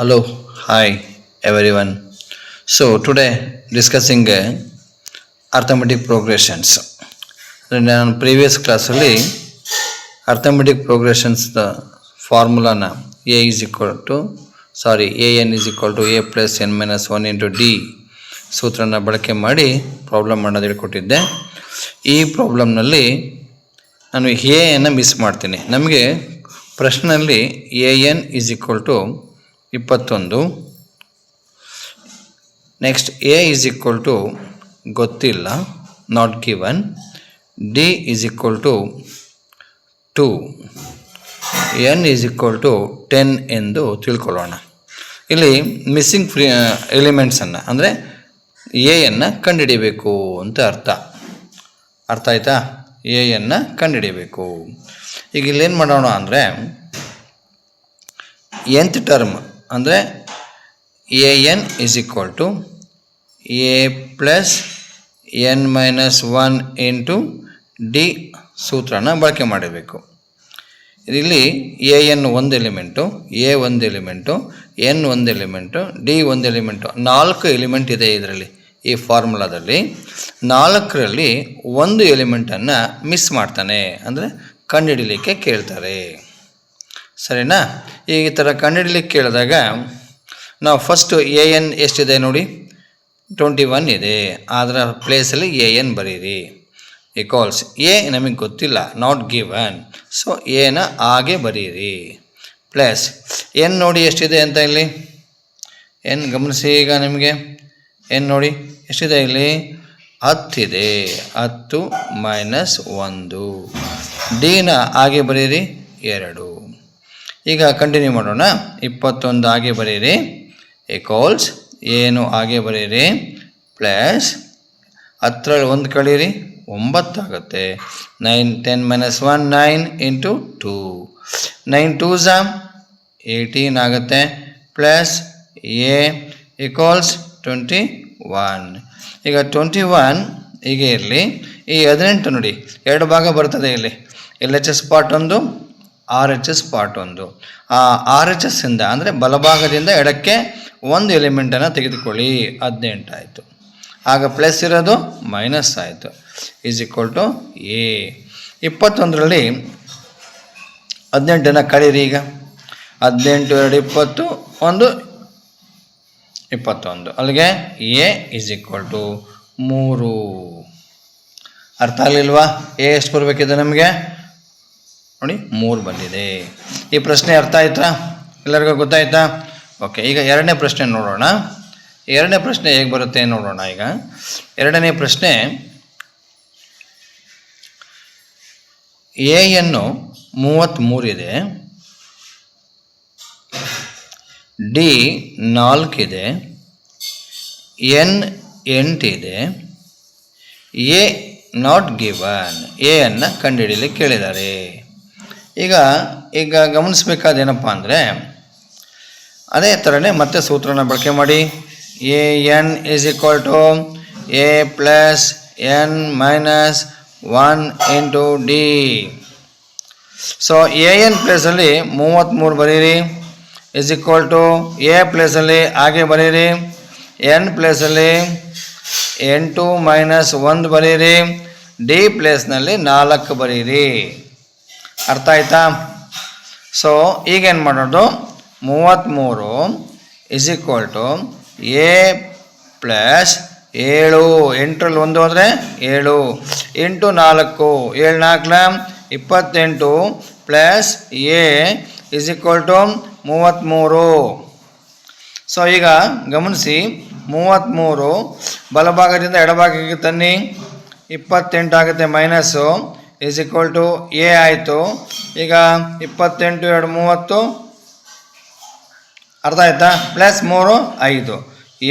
Hello, hi everyone. So today discussing arithmetic progressions. ನಾನು previous ಕ್ಲಾಸಲ್ಲಿ arithmetic progressions ಫಾರ್ಮುಲಾನ a is equal to a n is equal to a plus n minus one into d ಸೂತ್ರನ ಬಳಕೆ ಮಾಡಿ problem ಮಾಡೋದು ಹೇಳ್ಕೊಟ್ಟಿದ್ದೆ. ಈ ಪ್ರಾಬ್ಲಮ್ನಲ್ಲಿ ನಾನು ಎಯನ್ನು miss ಮಾಡ್ತೀನಿ. ನಮಗೆ ಪ್ರಶ್ನೆಯಲ್ಲಿ a n is equal to 21, next a is equal to ಗೊತ್ತಿಲ್ಲ, not given, d is equal to 2, n is equal to 10 ಎಂದು ತಿಳ್ಕೊಳ್ಳೋಣ. ಇಲ್ಲಿ ಮಿಸ್ಸಿಂಗ್ ಎಲಿಮೆಂಟ್ಸನ್ನು ಅಂದರೆ ಎಯನ್ನು ಕಂಡುಹಿಡಿಯಬೇಕು ಅಂತ ಅರ್ಥ ಆಯ್ತಾ? ಎಯನ್ನು ಕಂಡುಹಿಡಿಯಬೇಕು. ಈಗ ಇಲ್ಲೇನು ಮಾಡೋಣ ಅಂದರೆ nth ಟರ್ಮ್ ಅಂದರೆ a n is equal to a plus n minus 1 into d ಸೂತ್ರನ ಬಳಕೆ ಮಾಡಬೇಕು. ಇಲ್ಲಿ ಎ ಎನ್ ಒಂದು ಎಲಿಮೆಂಟು, ಎ ಒಂದು ಎಲಿಮೆಂಟು, ಎನ್ ಒಂದು ಎಲಿಮೆಂಟು, ಡಿ ಒಂದು ಎಲಿಮೆಂಟು, 4 ಎಲಿಮೆಂಟ್ ಇದೆ ಇದರಲ್ಲಿ. ಈ ಫಾರ್ಮುಲಾದಲ್ಲಿ 4ರಲ್ಲಿ ಒಂದು ಎಲಿಮೆಂಟನ್ನು ಮಿಸ್ ಮಾಡ್ತಾನೆ, ಅಂದರೆ ಕಂಡುಹಿಡಲಿಕ್ಕೆ ಕೇಳ್ತಾರೆ. ಸರಿನಾ? ಈ ಥರ ಕಂಡುಹಿಡಲಿಕ್ಕೆ ಕೇಳಿದಾಗ ನಾವು ಫಸ್ಟು ಎ ಎನ್ ಎಷ್ಟಿದೆ ನೋಡಿ, 21 ಇದೆ. ಅದರ ಪ್ಲೇಸಲ್ಲಿ ಎ ಎನ್ ಬರೀರಿ. ಈಕ್ವಲ್ಸ್ ಎ ನಮಗೆ ಗೊತ್ತಿಲ್ಲ, ನಾಟ್ ಗಿವನ್, ಸೊ ಎನ ಹಾಗೆ ಬರೀರಿ. ಪ್ಲಸ್ ಎನ್ ನೋಡಿ ಎಷ್ಟಿದೆ ಅಂತ ಇಲ್ಲಿ, ಎನ್ ಗಮನಿಸಿ. ಈಗ ನಿಮಗೆ ಎನ್ ನೋಡಿ ಎಷ್ಟಿದೆ ಇಲ್ಲಿ, 10 ಇದೆ. 10 ಮೈನಸ್ 1. ಡಿನ ಹಾಗೆ ಬರೀರಿ 2. ಈಗ ಕಂಟಿನ್ಯೂ ಮಾಡೋಣ. 21 ಹಾಗೆ ಬರೀರಿ, ಈಕ್ವಲ್ಸ್ ಏನು ಹಾಗೆ ಬರೀರಿ, ಪ್ಲಸ್ 10ರಲ್ಲಿ 1 ಕಳೀರಿ, 9 ಆಗುತ್ತೆ. 9 10 ಮೈನಸ್ 1 9 ಇಂಟು 2, 9 2s 18 ಆಗುತ್ತೆ. Plus A equals 21. ಈಗ 21 ಹೀಗೆ ಇರಲಿ. ಈ 18 ನೋಡಿ 2 ಭಾಗ ಬರ್ತದೆ ಇಲ್ಲಿ, L H S part 1, R H S part 1. ಆ ಆರ್ ಎಚ್ ಎಸ್ ಇಂದ ಅಂದರೆ ಬಲಭಾಗದಿಂದ ಎಡಕ್ಕೆ ಒಂದು ಎಲಿಮೆಂಟನ್ನು ತೆಗೆದುಕೊಳ್ಳಿ, 18 ಆಯಿತು. ಆಗ ಪ್ಲಸ್ ಇರೋದು ಮೈನಸ್ ಆಯಿತು, ಈಸ್ ಈಕ್ವಲ್ ಟು ಎ. 21ರಲ್ಲಿ 18ನ ಕಳೀರಿ. ಈಗ 18 2 20, 1 21. ಅಲ್ಲಿಗೆ ಎ ಈಸ್ ಈಕ್ವಲ್ ಟು 3. ಅರ್ಥ ಆಗಲಿಲ್ವಾ? ಎ ಎಷ್ಟು ಬರಬೇಕಿದೆ ನಮಗೆ ನೋಡಿ, 3 ಬಂದಿದೆ. ಈ ಪ್ರಶ್ನೆ ಅರ್ಥ ಆಯ್ತಾ? ಎಲ್ಲರಿಗೂ ಗೊತ್ತಾಯ್ತಾ? ಓಕೆ, ಈಗ ಎರಡನೇ ಪ್ರಶ್ನೆ ನೋಡೋಣ. ಎರಡನೇ ಪ್ರಶ್ನೆ ಹೇಗೆ ಬರುತ್ತೆ ನೋಡೋಣ. ಈಗ ಎರಡನೇ ಪ್ರಶ್ನೆ, ಎ ಎನ್ನು 33 ಇದೆ, ಡಿ 4 ಇದೆ, ಎನ್ 8 ಇದೆ, ಎ ನಾಟ್ ಗಿವನ್, ಎ ಅನ್ನು ಕಂಡುಹಿಡಿಯಲಿಕ್ಕೆ ಕೇಳಿದ್ದಾರೆ. ಈಗ ಗಮನಿಸಬೇಕಾದೇನಪ್ಪ ಅಂದರೆ ಅದೇ ಥರನೇ ಮತ್ತೆ ಸೂತ್ರನ ಬಳಕೆ ಮಾಡಿ. A n is equal to a plus n minus 1 into d. So a n ಪ್ಲೇಸಲ್ಲಿ 33 ಬರೀರಿ, ಈಸ್ ಈಕ್ವಲ್ ಟು ಎ ಪ್ಲೇಸಲ್ಲಿ ಹಾಗೆ ಬರೀರಿ, ಎನ್ ಪ್ಲೇಸಲ್ಲಿ 8 ಮೈನಸ್ 1 ಬರೀರಿ, ಡಿ ಪ್ಲೇಸ್ನಲ್ಲಿ 4 ಬರೀರಿ. ಅರ್ಥ ಆಯ್ತಾ? ಸೊ ಈಗೇನು ಮಾಡೋದು, 33 is equal to a plus 7, 8ರಲ್ಲಿ 1 ಹೋದರೆ 7 ಇಂಟು 4, 7 4 28 plus a is equal to 33. So ಈಗ ಗಮನಿಸಿ, 33 ಬಲಭಾಗದಿಂದ ಎಡಭಾಗಕ್ಕೆ ತನ್ನಿ, 28 ಆಗುತ್ತೆ, minus is equal to a ಆಯಿತು. ಈಗ 28 2 30, ಅರ್ಥ ಆಯ್ತಾ? Plus 3 5,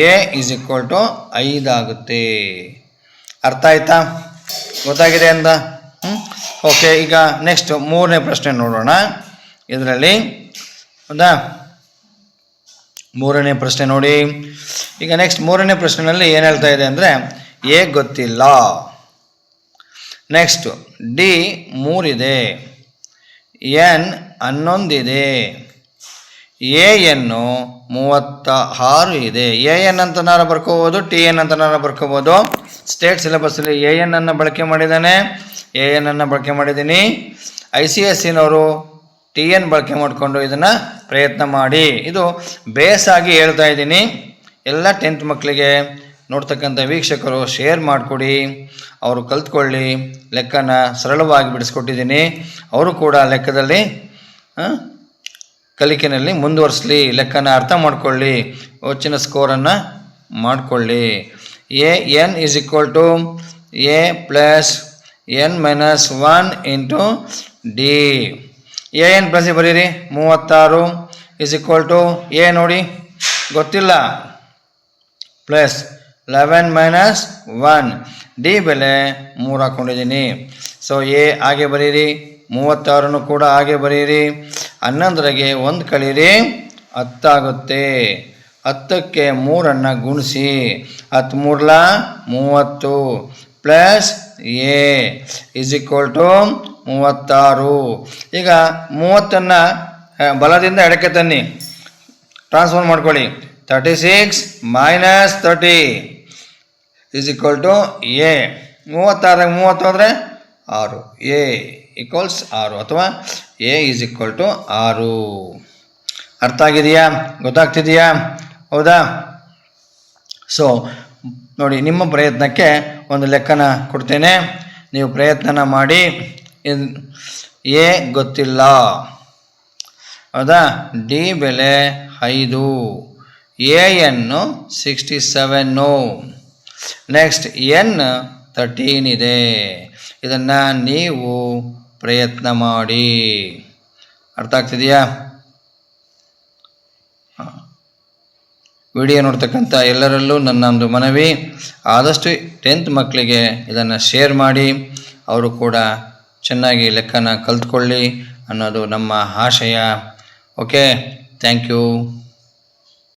a is equal to 5 ಆಗುತ್ತೆ. ಅರ್ಥ ಆಯ್ತಾ? ಗೊತ್ತಾಗಿದೆ ಅಂತ? ಓಕೆ, ಈಗ ನೆಕ್ಸ್ಟ್ ಮೂರನೇ ಪ್ರಶ್ನೆ ನೋಡೋಣ. ಇದರಲ್ಲಿ ಹೌದಾ, ಮೂರನೇ ಪ್ರಶ್ನೆ ನೋಡಿ. ಈಗ ನೆಕ್ಸ್ಟ್ ಮೂರನೇ ಪ್ರಶ್ನೆಯಲ್ಲಿ ಏನು ಹೇಳ್ತಾ ಇದೆ ಅಂದರೆ ಎ ಗೊತ್ತಿಲ್ಲ, ನೆಕ್ಸ್ಟ್ ಡಿ 3 ಇದೆ, ಎನ್ 11 ಇದೆ, ಎ ಯನ್ನು 36 ಇದೆ. AN ಅಂತನಾರ ಬರ್ಕೋಬೋದು, TN ಅಂತನಾರ ಬರ್ಕೋಬೋದು. ಸ್ಟೇಟ್ ಸಿಲೆಬಸ್ಸಲ್ಲಿ AN ಅನ್ನು ಬಳಕೆ ಮಾಡಿದ್ದಾನೆ, AN ಅನ್ನು ಬಳಕೆ ಮಾಡಿದ್ದೀನಿ. ICSEನವರು TN ಬಳಕೆ ಮಾಡಿಕೊಂಡು ಇದನ್ನು ಪ್ರಯತ್ನ ಮಾಡಿ. ಇದು ಬೇಸಾಗಿ ಹೇಳ್ತಾ ಇದ್ದೀನಿ. ಎಲ್ಲ 10th ಮಕ್ಕಳಿಗೆ ನೋಡ್ತಕ್ಕಂಥ ವೀಕ್ಷಕರು ಶೇರ್ ಮಾಡಿಕೊಡಿ, ಅವರು ಕಲ್ತ್ಕೊಳ್ಳಿ. ಲೆಕ್ಕನ ಸರಳವಾಗಿ ಬಿಡಿಸ್ಕೊಟ್ಟಿದ್ದೀನಿ. ಅವರು ಕೂಡ ಲೆಕ್ಕದಲ್ಲಿ ಕಲಿಕೆಯಲ್ಲಿ ಮುಂದುವರಿಸಲಿ, ಲೆಕ್ಕನ ಅರ್ಥ ಮಾಡ್ಕೊಳ್ಳಿ, ಹೆಚ್ಚಿನ ಸ್ಕೋರನ್ನು ಮಾಡಿಕೊಳ್ಳಿ. AN = A + n - 1 × D. AN plus ಬರೀರಿ 36 = A ನೋಡಿ ಗೊತ್ತಿಲ್ಲ, ಪ್ಲಸ್ 11 - 1 D ಬೆಲೆ 3 ಹಾಕ್ಕೊಂಡಿದ್ದೀನಿ. ಸೊ A ಹಾಗೆ ಬರೀರಿ, 36 ಕೂಡ ಹಾಗೆ ಬರೀರಿ. 11ಗೆ 1 ಕಳೀರಿ, 10 ಆಗುತ್ತೆ. 10ಕ್ಕೆ 3 ಗುಣಿಸಿ, 10 3 30 ಪ್ಲಸ್ A = 36. ಈಗ 30ನ್ನು ಬಲದಿಂದ ಎಡಕ್ಕೆ ತನ್ನಿ, ಟ್ರಾನ್ಸ್ಫರ್ ಮಾಡ್ಕೊಳ್ಳಿ. 36 - 30 = A. 36ಗೆ 30 ಹೋದರೆ 6. A = 6 ಅಥವಾ A = 6. ಅರ್ಥ ಆಗಿದೆಯಾ? ಗೊತ್ತಾಗ್ತಿದೆಯಾ? ಹೌದಾ? ಸೊ ನೋಡಿ, ನಿಮ್ಮ ಪ್ರಯತ್ನಕ್ಕೆ ಒಂದು ಲೆಕ್ಕನ ಕೊಡ್ತೇನೆ, ನೀವು ಪ್ರಯತ್ನನ ಮಾಡಿ. A ಗೊತ್ತಿಲ್ಲ, ಹೌದಾ? D ಬೆಲೆ 5, AN 67, ನೆಕ್ಸ್ಟ್ N 13 ಇದೆ. ಇದನ್ನು ನೀವು ಪ್ರಯತ್ನ ಮಾಡಿ. ಅರ್ಥ ಆಗ್ತಿದೆಯಾ? ವಿಡಿಯೋ ನೋಡ್ತಕ್ಕಂಥ ಎಲ್ಲರಲ್ಲೂ ನನ್ನ ಒಂದು ಮನವಿ, ಆದಷ್ಟು 10th ಮಕ್ಕಳಿಗೆ ಇದನ್ನು ಶೇರ್ ಮಾಡಿ, ಅವರು ಕೂಡ ಚೆನ್ನಾಗಿ ಲೆಕ್ಕನ ಕಲ್ತ್ಕೊಳ್ಳಿ ಅನ್ನೋದು ನಮ್ಮ ಆಶಯ. Okay, thank you.